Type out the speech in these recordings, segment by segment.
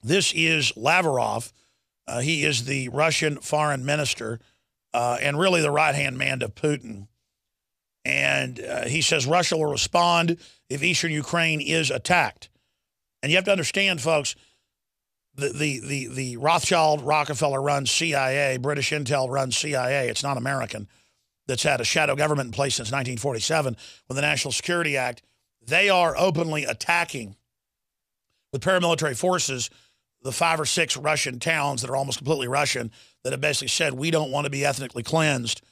This is Lavrov. He is the Russian foreign minister and really the right-hand man to Putin. And he says Russia will respond if eastern Ukraine is attacked. And you have to understand, folks, the Rothschild, Rockefeller-run CIA, British intel-run CIA, it's not American, that's had a shadow government in place since 1947 with the National Security Act. They are openly attacking with paramilitary forces the 5 or 6 Russian towns that are almost completely Russian that have basically said we don't want to be ethnically cleansed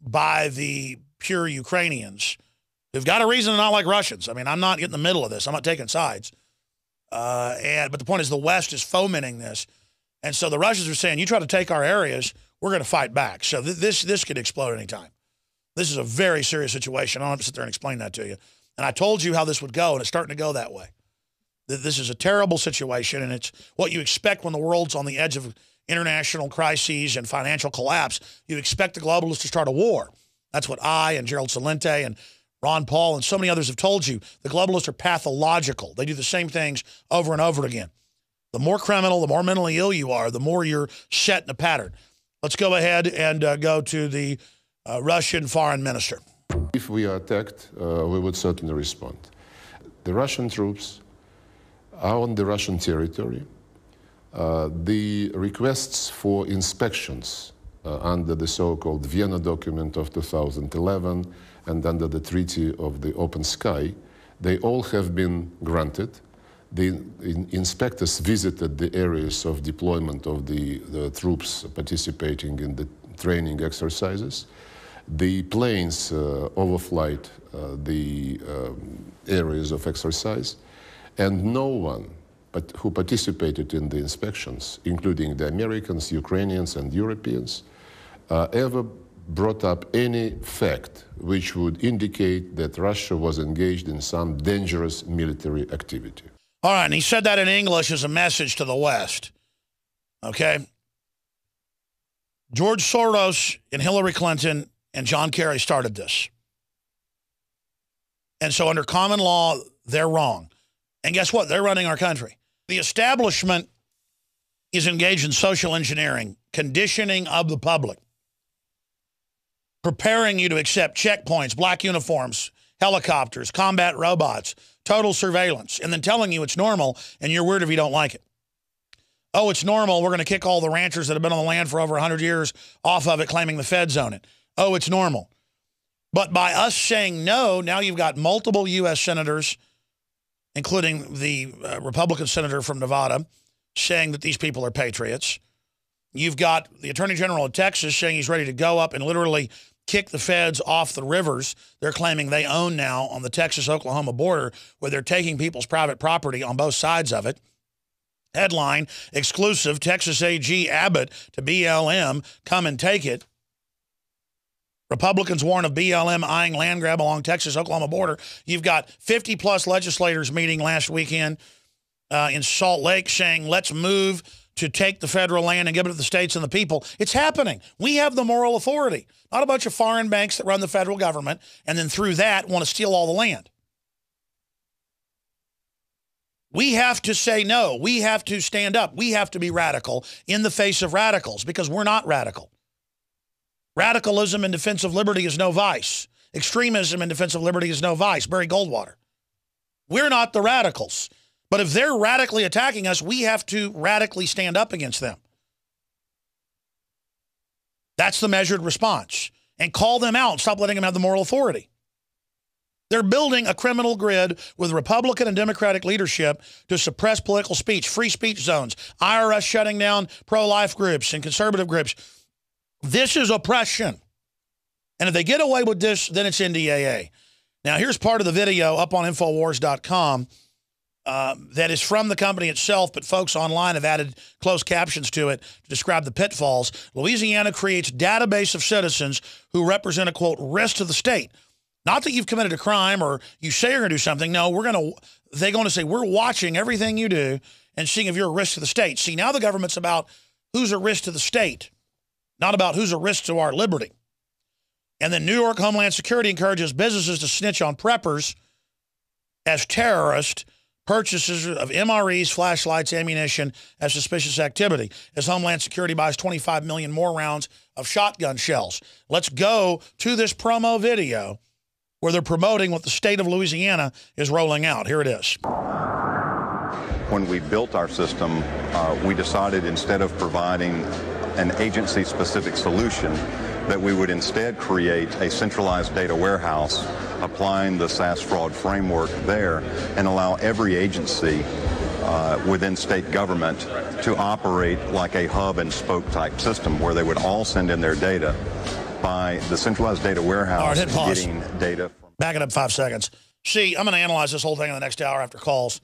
by the pure Ukrainians who've got a reason to not like Russians. I mean, I'm not in the middle of this. I'm not taking sides. But the point is the West is fomenting this. And so the Russians are saying, you try to take our areas, we're going to fight back. So this could explode anytime. This is a very serious situation. I don't have to sit there and explain that to you. And I told you how this would go, and it's starting to go that way. This is a terrible situation, and it's what you expect when the world's on the edge of international crises and financial collapse. You expect the globalists to start a war. That's what I and Gerald Celente and Ron Paul and so many others have told you. The globalists are pathological. They do the same things over and over again. The more criminal, the more mentally ill you are, the more you're set in a pattern. Let's go ahead and go to the Russian foreign minister. If we are attacked, we would certainly respond. The Russian troops are on the Russian territory. The requests for inspections under the so-called Vienna document of 2011 and under the Treaty of the Open Sky, they all have been granted. The inspectors visited the areas of deployment of the troops participating in the training exercises. The planes overflight the areas of exercise, and no one who participated in the inspections, including the Americans, Ukrainians, and Europeans, ever brought up any fact which would indicate that Russia was engaged in some dangerous military activity. All right, and he said that in English as a message to the West, okay? George Soros and Hillary Clinton and John Kerry started this. And so under common law, they're wrong. And guess what? They're running our country. The establishment is engaged in social engineering, conditioning of the public, preparing you to accept checkpoints, black uniforms, helicopters, combat robots, total surveillance, and then telling you it's normal and you're weird if you don't like it. Oh, it's normal. We're going to kick all the ranchers that have been on the land for over 100 years off of it, claiming the feds own it. Oh, it's normal. But by us saying no, now you've got multiple U.S. senators, including the Republican senator from Nevada, saying that these people are patriots. You've got the Attorney General of Texas saying he's ready to go up and literally kick the feds off the rivers they're claiming they own now on the Texas-Oklahoma border, where they're taking people's private property on both sides of it. Headline, exclusive, Texas AG Abbott to BLM, come and take it. Republicans warn of BLM eyeing land grab along Texas-Oklahoma border. You've got 50-plus legislators meeting last weekend in Salt Lake saying, let's move to take the federal land and give it to the states and the people. It's happening. We have the moral authority, not a bunch of foreign banks that run the federal government and then through that want to steal all the land. We have to say no. We have to stand up. We have to be radical in the face of radicals because we're not radical. Radicalism in defense of liberty is no vice. Extremism in defense of liberty is no vice. Barry Goldwater. We're not the radicals. But if they're radically attacking us, we have to radically stand up against them. That's the measured response. And call them out and stop letting them have the moral authority. They're building a criminal grid with Republican and Democratic leadership to suppress political speech, free speech zones, IRS shutting down pro-life groups and conservative groups. This is oppression. And if they get away with this, then it's NDAA. Now, here's part of the video up on Infowars.com that is from the company itself, but folks online have added closed captions to it to describe the pitfalls. Louisiana creates database of citizens who represent a, quote, risk to the state. Not that you've committed a crime or you say you're going to do something. No, they're going to say, we're watching everything you do and seeing if you're a risk to the state. See, now the government's about who's a risk to the state, not about who's a risk to our liberty. And then New York Homeland Security encourages businesses to snitch on preppers as terrorists, purchases of MREs, flashlights, ammunition as suspicious activity, as Homeland Security buys 25 million more rounds of shotgun shells. Let's go to this promo video where they're promoting what the state of Louisiana is rolling out. Here it is. When we built our system, we decided instead of providing an agency-specific solution, that we would instead create a centralized data warehouse applying the SAS fraud framework there and allow every agency within state government to operate like a hub and spoke type system where they would all send in their data by the centralized data warehouse getting data. Back it up 5 seconds. See, I'm going to analyze this whole thing in the next hour after calls.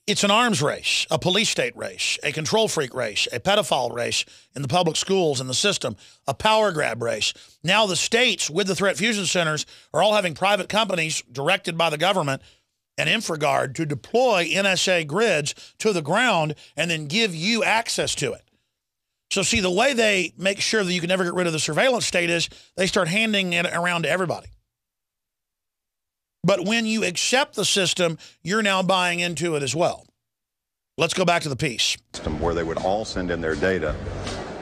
It's an arms race, a police state race, a control freak race, a pedophile race in the public schools and the system, a power grab race. Now the states with the threat fusion centers are all having private companies directed by the government and InfraGard to deploy NSA grids to the ground and then give you access to it. So see, the way they make sure that you can never get rid of the surveillance state is they start handing it around to everybody. But when you accept the system, you're now buying into it as well. Let's go back to the piece. Where they would all send in their data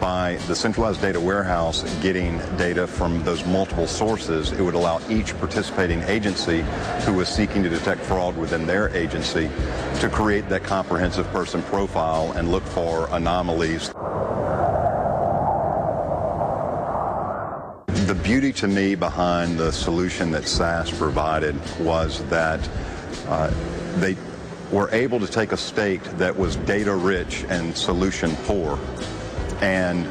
by the centralized data warehouse getting data from those multiple sources. It would allow each participating agency who was seeking to detect fraud within their agency to create that comprehensive person profile and look for anomalies. The beauty to me behind the solution that SAS provided was that they were able to take a state that was data rich and solution poor and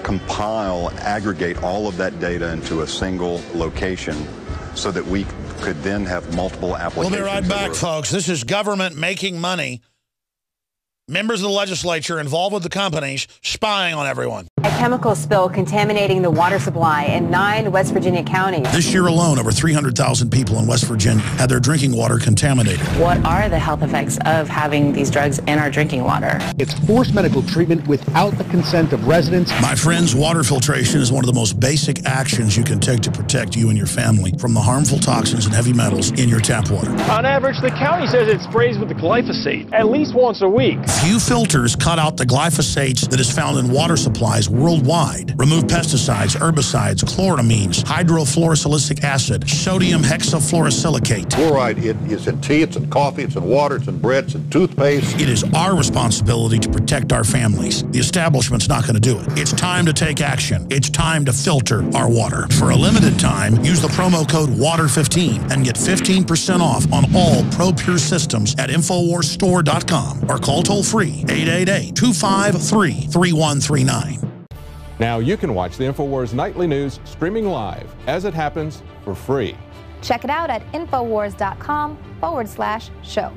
compile, aggregate all of that data into a single location so that we could then have multiple applications. We'll be right back, folks. This is government making money. Members of the legislature involved with the companies spying on everyone. A chemical spill contaminating the water supply in 9 West Virginia counties. This year alone, over 300,000 people in West Virginia had their drinking water contaminated. What are the health effects of having these drugs in our drinking water? It's forced medical treatment without the consent of residents. My friends, water filtration is one of the most basic actions you can take to protect you and your family from the harmful toxins and heavy metals in your tap water. On average, the county says it sprays with the glyphosate at least once a week. Few filters cut out the glyphosates that is found in water supplies worldwide. Remove pesticides, herbicides, chloramines, hydrofluorosilicic acid, sodium hexafluorosilicate. Fluoride is in tea, it's in coffee, it's in water, it's in bread, it's in toothpaste. It is our responsibility to protect our families. The establishment's not going to do it. It's time to take action. It's time to filter our water. For a limited time, use the promo code WATER15 and get 15% off on all ProPure systems at InfoWarsStore.com or call toll-free 888-253-3139. Now you can watch the InfoWars Nightly News streaming live as it happens for free. Check it out at Infowars.com/show.